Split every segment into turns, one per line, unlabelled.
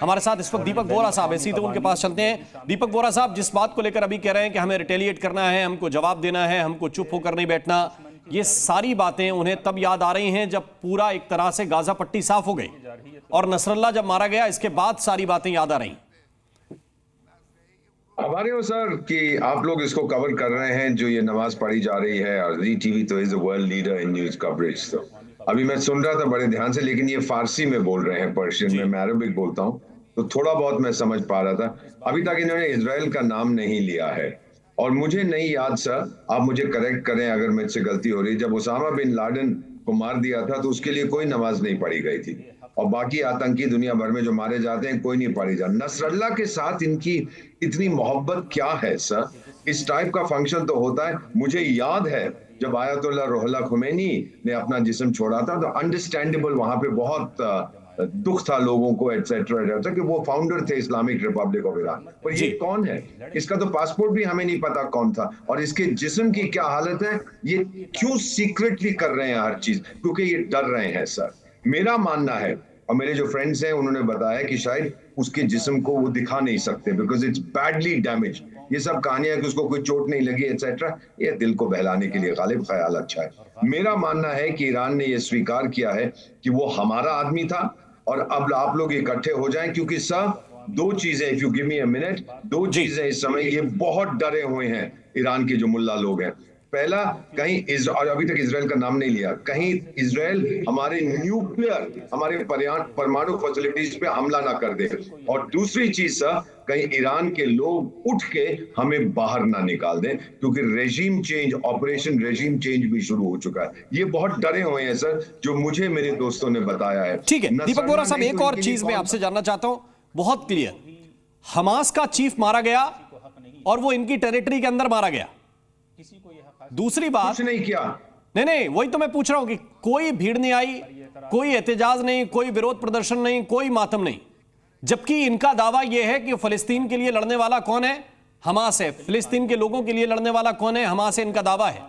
हमारे साथ इस वक्त दीपक बोरा साहब है, सीधे उनके पास चलते हैं। दीपक बोरा साहब, जिस बात को लेकर अभी कह रहे हैं कि हमें रिटेलिएट करना है, हमको जवाब देना है, हमको चुप होकर नहीं बैठना, ये सारी बातें उन्हें तब याद आ रही हैं जब पूरा एक तरह से गाजा पट्टी साफ हो गई और नसरल्ला जब मारा गया, इसके बाद सारी बातें याद आ रही।
हमारे हो सर कि आप लोग इसको कवर कर रहे हैं, जो ये नमाज पढ़ी जा रही है, और जी टीवी तो is the world leader in news coverage. तो अभी मैं सुन रहा था बड़े ध्यान से, लेकिन ये फारसी में बोल रहे हैं, पर्शियन में, मैं अरबिक बोलता हूँ, तो थोड़ा बहुत मैं समझ पा रहा था। अभी तक इन्होंने इजराइल का नाम नहीं लिया है, और मुझे नहीं याद सर, आप मुझे करेक्ट करें अगर मुझसे गलती हो रही, जब उसामा बिन लादेन को मार दिया था तो उसके लिए कोई नमाज नहीं पढ़ी गई थी, और बाकी आतंकी दुनिया भर में जो मारे जाते हैं कोई नहीं पढ़ी जाती। नसरल्ला के साथ इनकी इतनी मोहब्बत क्या है सर? इस टाइप का फंक्शन तो होता है। मुझे याद है जब आयतुल्लाह रुहुल्लाह खुमैनी ने अपना जिस्म छोड़ा था, तो अंडरस्टैंडेबल वहां पे बहुत दुख था लोगों को, एटसेट्रा, कि वो फाउंडर थे इस्लामिक रिपब्लिक ऑफ ईरान, पर ये कौन है? इसका तो पासपोर्ट भी हमें नहीं पता कौन था, और इसके जिस्म की क्या हालत है, ये क्यों सीक्रेटली कर रहे हैं हर चीज? क्योंकि ये डर रहे हैं सर। मेरा मानना है, और मेरे जो फ्रेंड्स हैं उन्होंने बताया कि शायद उसके जिस्म को वो दिखा नहीं सकते बिकॉज इट्स बैडली डैमेज। ये सब कहानियां कि उसको कोई चोट नहीं लगी एटसेट्रा, ये दिल को बहलाने के लिए गालिब ख्याल अच्छा है। मेरा मानना है कि ईरान ने ये स्वीकार किया है कि वो हमारा आदमी था, और अब आप लोग इकट्ठे हो जाएं, क्योंकि सर दो चीजें, if you give me a minute, दो चीजें इस समय ये बहुत डरे हुए हैं ईरान के जो मुल्ला लोग हैं। पहला, कहीं और अभी तक इजराइल का नाम नहीं लिया, कहीं इजराइल हमारे न्यूक्लियर, हमारे परमाणु फैसिलिटीज पे हमला ना कर दे, और दूसरी चीज सर, कहीं ईरान के लोग उठ के हमें बाहर ना निकाल दें, क्योंकि regime change, operation regime change भी शुरू हो चुका है। ये बहुत डरे हुए हैं सर, जो मुझे मेरे दोस्तों ने बताया है।
ठीक है दीपक बोरा साहब, एक और चीज मैं आपसे जानना चाहता हूं, बहुत क्लियर, हमास का चीफ मारा गया और वो इनकी टेरिटरी के अंदर मारा गया। दूसरी बात,
कुछ नहीं किया,
नहीं, वही तो मैं पूछ रहा हूं कि कोई भीड़ नहीं आई, कोई एहतजाज नहीं, कोई विरोध प्रदर्शन नहीं, कोई मातम नहीं, जबकि इनका दावा यह है कि फिलिस्तीन के लिए लड़ने वाला कौन है? हमास है। फिलिस्तीन के लोगों के लिए लड़ने वाला कौन है? हमास है। इनका दावा है,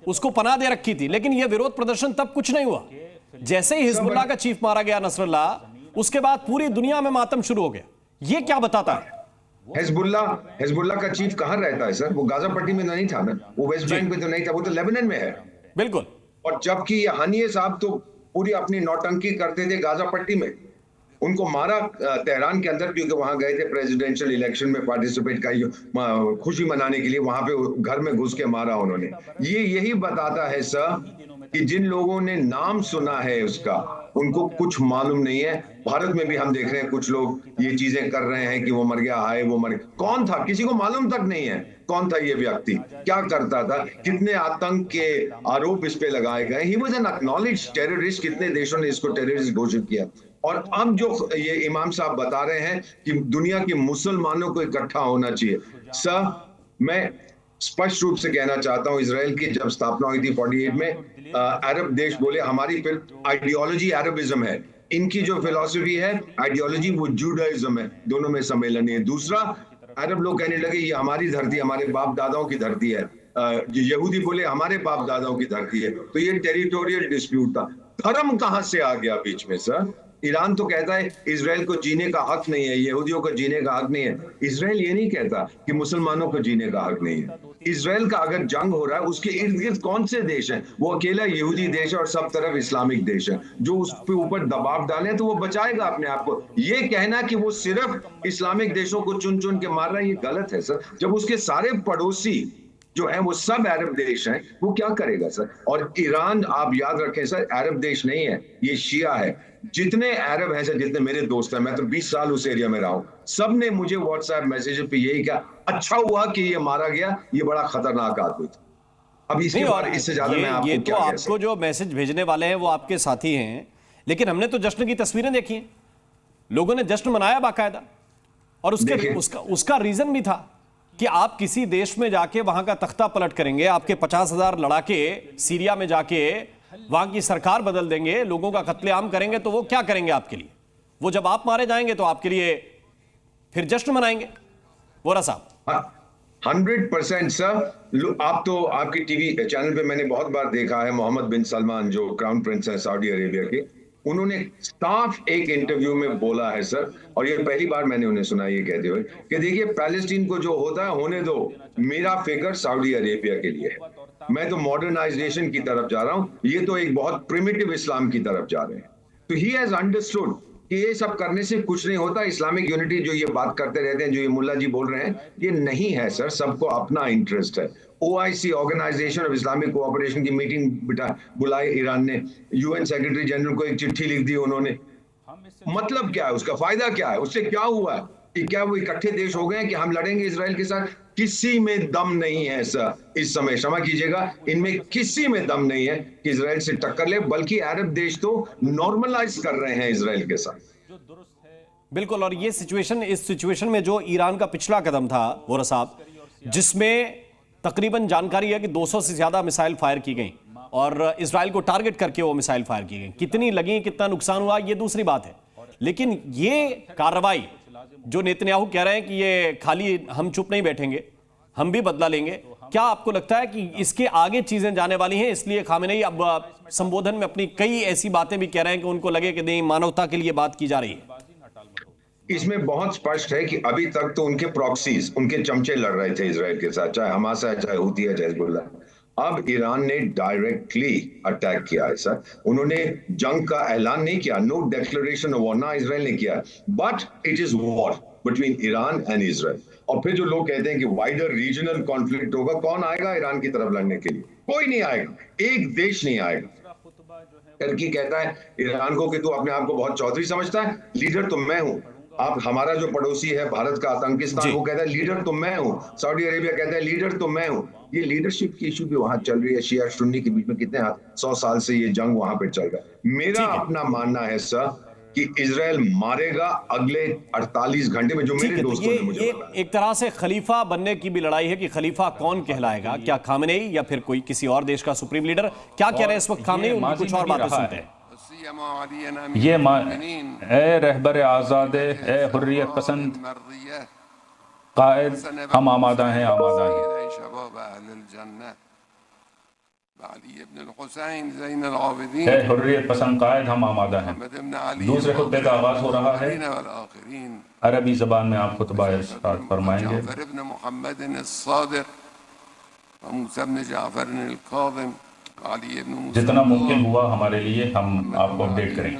उसको पनाह दे रखी थी, लेकिन यह विरोध प्रदर्शन तब कुछ नहीं हुआ। जैसे ही हिजबुल्लाह का चीफ मारा गया नसरल्ला, उसके बाद पूरी दुनिया में मातम शुरू हो गया। यह क्या बताता है?
हिजबुल्लाह का चीफ कहां रहता है सर? वो गाजा पट्टी में नहीं था ना, वो वेस्ट बैंक में तो नहीं था, वो तो लेबनान में है।
बिल्कुल।
और जबकि हानिये साहब तो पूरी अपनी नौटंकी करते थे गाजा पट्टी में। उनको मारा तेहरान के अंदर, क्योंकि वहां गए थे प्रेसिडेंशियल इलेक्शन में पार्टिसिपेट का खुशी मनाने के लिए, वहां पे घर में घुस के मारा उन्होंने। ये यही बताता है सर कि जिन लोगों ने नाम सुना है उसका, उनको कुछ मालूम नहीं है। भारत में भी हम देख रहे हैं कुछ लोग ये चीजें कर रहे हैं कि वो मर गया, हाय वो मर गया, कौन था किसी को मालूम तक नहीं है कौन था ये व्यक्ति, क्या करता था, कितने आतंक के आरोप इस पे लगाए गए। He was an acknowledged terrorist, कितने देशों ने इसको टेररिस्ट घोषित किया। और अब जो ये इमाम साहब बता रहे हैं कि दुनिया के मुसलमानों को इकट्ठा होना चाहिए, सर मैं स्पष्ट रूप से कहना चाहता हूं, इजराइल की जब स्थापना हुई थी 48 में, अरब देश बोले हमारी फिर आइडियोलॉजी अरबिज्म है, इनकी जो फिलॉसफी है आइडियोलॉजी वो जूडाइज्म है, दोनों में सम्मेलन है। दूसरा, अरब लोग कहने लगे ये हमारी धरती, हमारे बाप दादाओं की धरती है, यहूदी बोले हमारे बाप दादाओं की धरती है, तो ये टेरिटोरियल डिस्प्यूट था। धर्म कहां से आ गया बीच में सर? ईरान तो कहता है इजराइल को जीने का हक नहीं है, यहूदियों को जीने का हक नहीं है। इजराइल ये नहीं कहता कि मुसलमानों को जीने का हक नहीं है। इजराइल का अगर जंग हो रहा है, उसके इर्द गिर्द कौन से देश हैं? वो अकेला यहूदी देश है और सब तरफ इस्लामिक देश है, जो उस पे ऊपर दबाव डाले तो वो बचाएगा अपने आप को। ये कहना कि वो सिर्फ इस्लामिक देशों को चुन चुन के मार रहा है, ये गलत है सर। जब उसके सारे पड़ोसी जो है वो सब अरब देश हैं, वो क्या करेगा सर? और ईरान, आप याद रखें सर, अरब देश नहीं है, ये शिया है। जितने अरब हैं सर, जितने मेरे दोस्त हैं, मैं तो 20 साल उस एरिया में रहा हूं, सब ने मुझे व्हाट्सएप मैसेज पे यही कहा, अच्छा हुआ कि ये मारा गया, ये बड़ा खतरनाक आदमी था। अब इसके बाद इससे ज्यादा मैं आपको क्या कह सकता हूं?
आपको जो मैसेज भेजने वाले हैं वो आपके साथी हैं, लेकिन हमने तो जश्न की तस्वीरें देखी हैं, लोगों ने जश्न मनाया बाकायदा, और उसका रीजन भी था कि आप किसी देश में जाके वहां का तख्ता पलट करेंगे, आपके 50,000 लड़ाके सीरिया में जाके वहां की सरकार बदल देंगे, लोगों का कत्लेआम करेंगे, तो वो क्या करेंगे आपके लिए? वो जब आप मारे जाएंगे तो आपके लिए फिर जश्न मनाएंगे। बोरा साहब
100% सर। आप तो आपकी टीवी चैनल पे मैंने बहुत बार देखा है मोहम्मद बिन सलमान, जो क्राउन प्रिंस है सऊदी अरेबिया के, उन्होंने साफ एक इंटरव्यू में बोला है सर, और ये पहली बार मैंने उन्हें सुना ये कहते हुए कि देखिए पैलेस्टीन को जो होता है होने दो, मेरा फिक्र सऊदी अरेबिया के लिए है, मैं तो मॉडर्नाइजेशन की तरफ जा रहा हूं, ये तो एक बहुत प्रिमिटिव इस्लाम की तरफ जा रहे हैं। तो ही हैज अंडरस्टूड कि ये सब करने से कुछ नहीं होता। इस्लामिक यूनिटी जो ये बात करते रहते हैं, जो ये मुल्ला जी बोल रहे हैं, ये नहीं है सर, सबको अपना इंटरेस्ट है। OIC, organisation of Islamic cooperation की मीटिंग बुलाई ईरान ने, यूएन सेक्रेटरी जनरल को एक चिट्ठी लिख दी उन्होंने। मतलब क्या है उसका, फायदा क्या है, उससे क्या हुआ है कि क्या वो इकट्ठे देश हो गए हैं कि हम लड़ेंगे इसराइल के साथ? किसी में दम नहीं है सर इस समय, क्षमा कीजिएगा, इनमें किसी में दम नहीं है कि इसराइल से टक्कर ले, बल्कि अरब देश तो नॉर्मलाइज कर रहे हैं इसराइल के साथ।
बिल्कुल। और ये सिचुएशन, इस सिचुएशन में जो ईरान का पिछला कदम था वोरा साहब, जिसमें तकरीबन जानकारी है कि 200 से ज्यादा मिसाइल फायर की गई और इसराइल को टारगेट करके वो मिसाइल फायर की गई, कितनी लगी, कितना नुकसान हुआ, ये दूसरी बात है। लेकिन ये कार्रवाई जो नेतन्याहू कह रहे हैं कि ये खाली हम चुप नहीं बैठेंगे, हम भी बदला लेंगे, क्या आपको लगता है कि इसके आगे चीजें जाने वाली हैं? इसलिए खामेनेई अब संबोधन में अपनी कई ऐसी बातें भी कह रहे हैं कि उनको लगे कि नहीं, मानवता के लिए बात की जा रही है।
इसमें बहुत स्पष्ट है कि अभी तक तो उनके प्रॉक्सीज, उनके चमचे लड़ रहे थे इसराइल के साथ, चाहे हमास है, चाहे हूती है, चाहे हिजबुल्लाह। अब ईरान ने डायरेक्टली अटैक किया है सर, उन्होंने जंग का ऐलान नहीं किया, नो डिक्लेरेशन ऑफ वॉर, ना इसराइल ने किया, but it is war between Iran and Israel. और फिर जो लोग कहते हैं कि वाइडर रीजनल कॉन्फ्लिक्ट होगा, कौन आएगा ईरान की तरफ लड़ने के लिए? कोई नहीं आएगा, एक देश नहीं आएगा। टर्की कहता है ईरान को कि तू अपने आप को बहुत चौधरी समझता है, लीडर तो मैं हूं। आप, हमारा जो पड़ोसी है भारत का आतंकिस्तान, वो कहता है लीडर तो मैं हूं। सऊदी अरेबिया कहता है लीडर तो मैं हूं। ये लीडरशिप की इशू भी वहां चल रही है, शिया सुन्नी के बीच में कितने 100 साल से ये जंग वहां पे चल रहा है। मेरा अपना मानना है सर कि इजराइल मारेगा अगले 48 घंटे में, जो मेरे दोस्तों ने मुझे बताया।
एक तरह से खलीफा बनने की भी लड़ाई है कि खलीफा कौन कहलाएगा, क्या खामेनेई या फिर कोई किसी और देश का सुप्रीम लीडर? क्या कह रहे हैं इस वक्त खामेनेई? उनकी कुछ और बातें सुनते हैं।
ये ए रहबर आज़ाद, ए हुर्रियत पसंद कायद, हम आमादा हैं, आमादा हैं। ए हुर्रियत पसंद कायद, हम आमादा हैं। दूसरे खुतबे का आगाज हो रहा है, अरबी जबान में आप खुतबा इरशाद फरमाएंगे। जितना मुमकिन हुआ हमारे लिए हम आपको अपडेट करेंगे।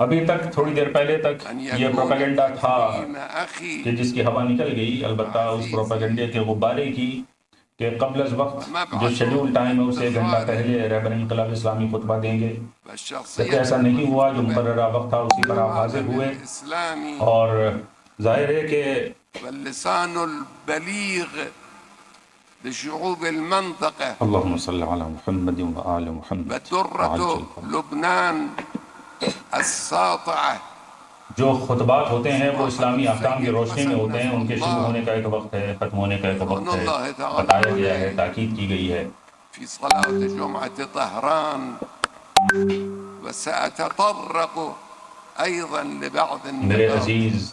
अभी तक, थोड़ी देर पहले तक ये प्रोपेगेंडा था कि जिसकी हवा निकल गई, अलबत्ता उस प्रोपेगेंडे के गुब्बारे की कि कब्ल वक्त जो शेड्यूल टाइम है उससे 1 घंटा पहले रहबर इनकलाब इस्लामी खुतबा देंगे। जबकि ऐसा नहीं हुआ, जो मुकर्ररा वक्त था उसी पर आप हाजिर हुए, और जाहिर है कि अल्लाहुम्मा सल्ली अला मुहम्मद व आले मुहम्मद। जो खुतबात होते हैं वो इस्लामी अहकाम की रोशनी में होते हैं, उनके शुरू होने का एक वक्त है, खत्म होने का एक वक्त है, बताया गया है, ताकीद की गई है। मेरे अजीज,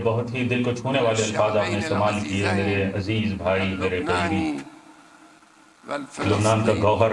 बहुत ही दिल को छूने वाले अल्फाज आपने इस्तेमाल किए। मेरे अजीज भाई, मेरे करीबी, लुबनान का गौहर,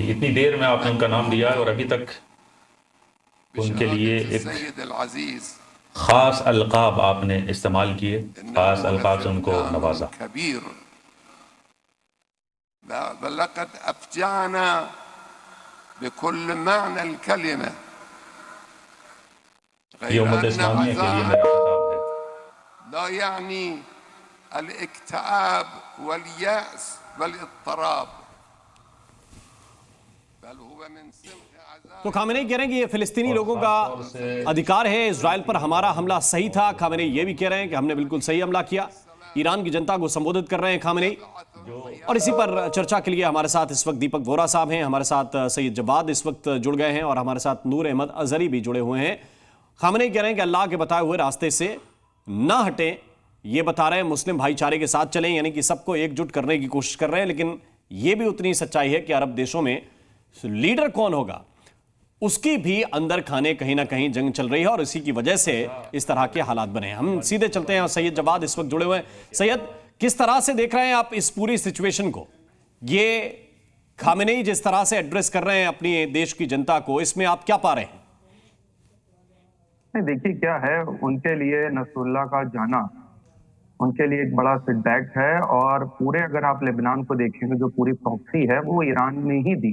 इतनी देर में आपने उनका नाम लिया और अभी तक उनके लिए एक खास अलकाब आपने इस्तेमाल किए, खास अलकाब से उनको नवाजा।
लक़द अफ़जाना बिकुल्ल माना अल-कलिमा।
ये उम्मत इस्लामिया के लिए मेरा खिताब है।
ला यानी अल-इक्तिआब वल-यअस वल-इत्तराब, बल हुवा मिन सिल्क़
तो खामेनेई कह रहे हैं कि ये फिलिस्तीनी लोगों का अधिकार है, इजराइल पर हमारा हमला सही था। खामेनेई ये भी कह रहे हैं कि हमने बिल्कुल सही हमला किया। ईरान की जनता को संबोधित कर रहे हैं खामेनेई। और इसी पर चर्चा के लिए हमारे साथ इस वक्त दीपक वोरा साहब हैं, हमारे साथ सैयद जवाद इस वक्त जुड़ गए हैं और हमारे साथ नूर अहमद अजहरी भी जुड़े हुए हैं। खामेनेई कह रहे हैं कि अल्लाह के बताए हुए रास्ते से ना हटें, ये बता रहे हैं मुस्लिम भाईचारे के साथ चलें, यानी कि सबको एकजुट करने की कोशिश कर रहे हैं। लेकिन यह भी उतनी सच्चाई है कि अरब देशों में लीडर कौन होगा उसकी भी अंदर खाने कहीं ना कहीं जंग चल रही है और इसी की वजह से इस तरह के हालात बने हैं। हम सीधे चलते हैं और सैयद जवाद इस वक्त जुड़े हुए हैं। सैयद, किस तरह से देख रहे हैं आप इस पूरी सिचुएशन को? ये खामेनेई जिस तरह से एड्रेस कर रहे हैं अपनी देश की जनता को, इसमें आप क्या पा रहे हैं?
नहीं, देखिए क्या है, उनके लिए नसरुल्लाह का जाना उनके लिए एक बड़ा सेटबैक है। और पूरे अगर आप लेबनान को देखेंगे, जो पूरी प्रॉक्सी है वो ईरान ने ही दी।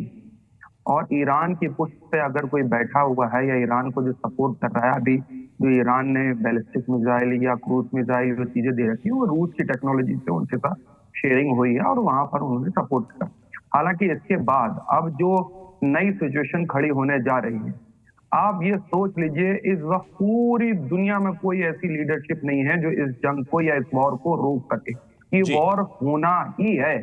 और ईरान की पुष्ट पे अगर कोई बैठा हुआ है या ईरान को जो सपोर्ट कर रहा है, अभी जो ईरान ने बैलिस्टिक मिसाइल या क्रूज मिसाइल जो चीजें दे रखी है वो रूस की टेक्नोलॉजी से उनके साथ शेयरिंग हुई है और वहां पर उन्होंने सपोर्ट किया। हालांकि इसके बाद अब जो नई सिचुएशन खड़ी होने जा रही है, आप ये सोच लीजिए इस वक्त पूरी दुनिया में कोई ऐसी लीडरशिप नहीं है जो इस जंग को या इस वॉर को रोक सके। ये वॉर होना ही है।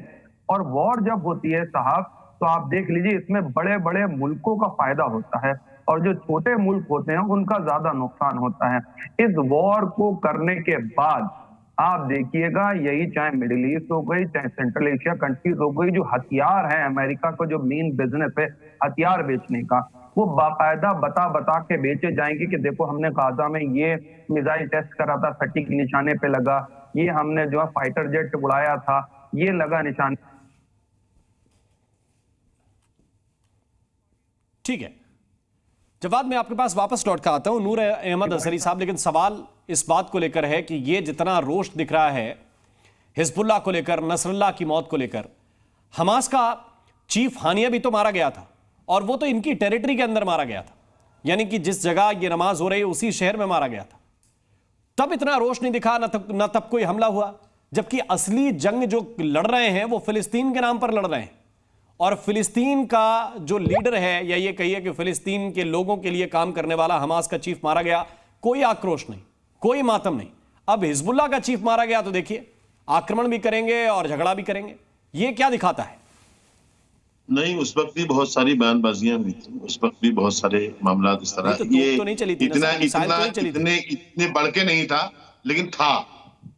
और वॉर जब होती है साहब, तो आप देख लीजिए इसमें बड़े बड़े मुल्कों का फायदा होता है और जो छोटे मुल्क होते हैं उनका ज्यादा नुकसान होता है। इस वॉर को करने के बाद आप देखिएगा, यही चाहे मिडिल ईस्ट हो गई, चाहे सेंट्रल एशिया कंट्रीज हो गई, जो हथियार है, अमेरिका का जो मेन बिजनेस है हथियार बेचने का, वो बाकायदा बता के बेचे जाएंगे कि देखो हमने गाजा में ये मिसाइल टेस्ट करा था, सटीक निशाने पे लगा, ये हमने जो है फाइटर जेट उड़ाया था, ये लगा निशाने।
ठीक है जवाद, मैं आपके पास वापस लौट कर आता हूं नूर अहमद अजहरी साहब। लेकिन सवाल इस बात को लेकर है कि ये जितना रोष दिख रहा है हिजबुल्लाह को लेकर, नसरुल्लाह की मौत को लेकर, हमास का चीफ हानिया भी तो मारा गया था और वो तो इनकी टेरिटरी के अंदर मारा गया था, यानी कि जिस जगह ये नमाज हो रही है उसी शहर में मारा गया था। तब इतना रोष नहीं दिखा, न तब कोई हमला हुआ, जबकि असली जंग जो लड़ रहे हैं वो फिलिस्तीन के नाम पर लड़ रहे हैं। और फिलिस्तीन का जो लीडर है, या ये कहिए कि फिलिस्तीन के लोगों के लिए काम करने वाला हमास का चीफ मारा गया, कोई आक्रोश नहीं, कोई मातम नहीं। अब हिजबुल्लाह का चीफ मारा गया तो देखिए आक्रमण भी करेंगे और झगड़ा भी करेंगे। ये क्या दिखाता है?
नहीं, उस वक्त भी बहुत सारी बयानबाजियां हुई थी, उस वक्त भी बहुत सारे मामला इस तरह, ये
तो नहीं चली थी,
इतने बढ़ के नहीं था, लेकिन था।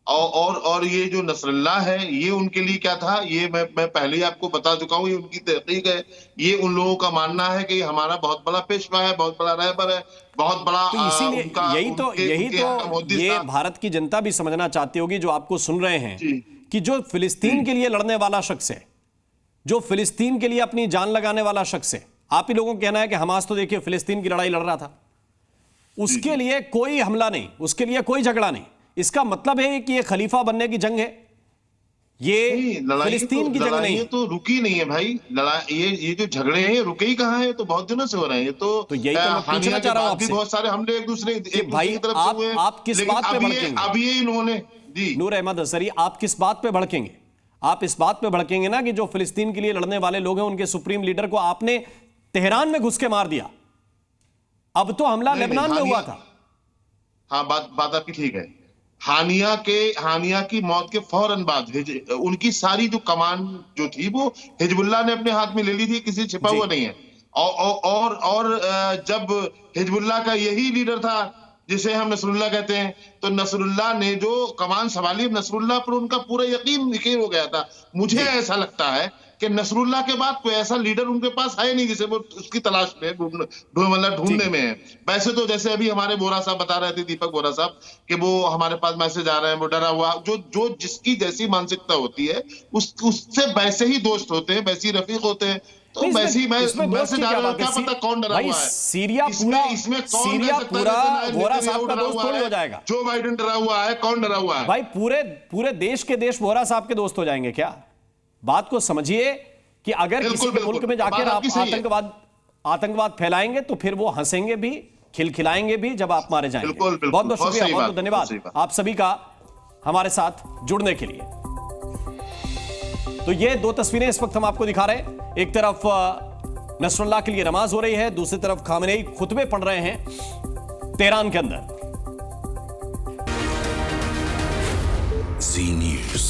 और ये जो नसरुल्लाह है, ये उनके लिए क्या था, ये मैं पहले ही आपको बता चुका हूँ, ये उनकी तहकीक है। ये उन लोगों का मानना है कि हमारा बहुत बड़ा पेशवा है, बहुत बड़ा रहबर है, बहुत बड़ा।
तो इसीलिए यही तो ये भारत की जनता भी समझना चाहती होगी जो आपको सुन रहे हैं, कि जो फिलिस्तीन के लिए लड़ने वाला शख्स है, जो फिलिस्तीन के लिए अपनी जान लगाने वाला शख्स है, आप ही लोगों को कहना है कि हमास तो देखिए फिलिस्तीन की लड़ाई लड़ रहा था, उसके लिए कोई हमला नहीं, उसके लिए कोई झगड़ा नहीं। इसका मतलब है कि ये खलीफा बनने की जंग है, ये फिलिस्तीन की जंग नहीं है।
तो रुकी नहीं है भाई लड़ाई, ये जो झगड़े हैं रुके ही कहाँ है, तो बहुत दिनों से हो रहे हैं। तो
यही तो मैं पूछना चाह रहा हूं आपसे,
बहुत सारे हमले एक दूसरे की तरफ से हुए।
आप किस बात पे भड़केंगे?
अब ये इन्होंने
नूर अहमद अजहरी, आप किस बात पे भड़केंगे? आप इस बात पे भड़केंगे ना कि जो फिलिस्तीन के लिए लड़ने वाले लोग हैं उनके सुप्रीम लीडर को आपने तेहरान में घुस के मार दिया। अब तो हमला लेबनान में हुआ था।
हाँ, बात आपकी ठीक है। हानिया की मौत के फौरन बाद उनकी सारी जो कमान जो थी वो हिजबुल्लाह ने अपने हाथ में ले ली थी, किसी छिपा हुआ नहीं है। और जब हिजबुल्लाह का यही लीडर था जिसे हम नसरुल्लाह कहते हैं, तो नसरुल्लाह ने जो कमान संभाली, नसरुल्लाह पर उनका पूरा यकीन निखेर हो गया था। मुझे ऐसा लगता है कि नसरुल्लाह के बाद कोई ऐसा लीडर उनके पास है नहीं जिसे वो उसकी तलाश में ढूंढने में है। वैसे तो जैसे अभी हमारे वोरा साहब बता रहे थे, दीपक वोरा साहब, कि वो हमारे पास मैसेज आ रहे हैं, वो डरा हुआ, जो जिसकी जैसी मानसिकता होती है उससे वैसे ही दोस्त होते हैं, वैसे ही रफीक होते हैं। तो वैसे ही मैसेज आ रहा है, क्या पता कौन डरा हुआ है।
सीरिया पूरा वोरा साहब का दोस्त थोड़ी हो जाएगा।
जो बाइडेन डरा हुआ है, कौन डरा हुआ है?
भाई पूरे देश के देश वोरा साहब के दोस्त हो जाएंगे क्या? बात को समझिए कि अगर किसी के मुल्क में जाकर आप आतंकवाद फैलाएंगे तो फिर वो हंसेंगे भी, खिलखिलाएंगे भी जब आप मारे जाएंगे। बहुत बहुत शुक्रिया, बहुत बहुत धन्यवाद आप सभी का हमारे साथ जुड़ने के लिए। तो ये दो तस्वीरें इस वक्त हम आपको दिखा रहे हैं। एक तरफ नसरुल्लाह के लिए नमाज हो रही है, दूसरी तरफ खामेनेई खुतबे पढ़ रहे हैं तेहरान के अंदर।
जी न्यूज।